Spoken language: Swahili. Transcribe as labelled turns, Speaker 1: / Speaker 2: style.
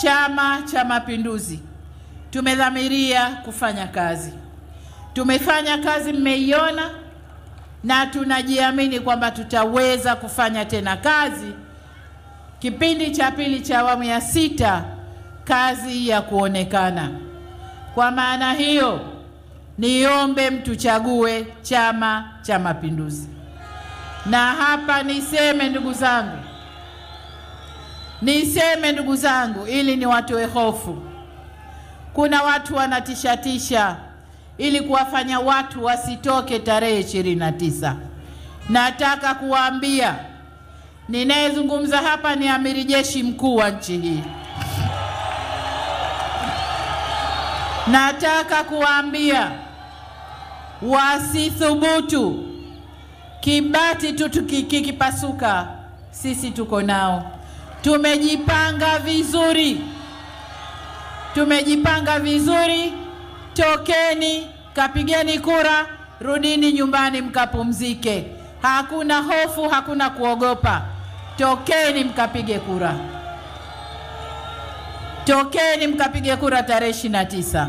Speaker 1: Chama cha Mapinduzi tumedhamiria kufanya kazi. Tumefanya kazi, mmeiona, na tunajiamini kwamba tutaweza kufanya tena kazi kipindi cha pili cha awamu ya 6, kazi ya kuonekana. Kwa maana hiyo, niombe mtuchague Chama cha Mapinduzi. Na hapa niseme ndugu zangu, ili niwatoe hofu. Kuna watu wanatishatisha ili kuwafanya watu wasitoke tarehe 29. Nataka kuwaambia, ninayezungumza hapa ni amiri jeshi mkuu wa nchi hii. Nataka kuwaambia wasithubutu. Kibati tu kikipasuka, sisi tuko nao. Tumejipanga vizuri. Tokeni, kapigeni kura, rudini nyumbani mkapumzike. Hakuna hofu, hakuna kuogopa. Tokeni mkapige kura. Tokeni mkapige kura tarehe 29.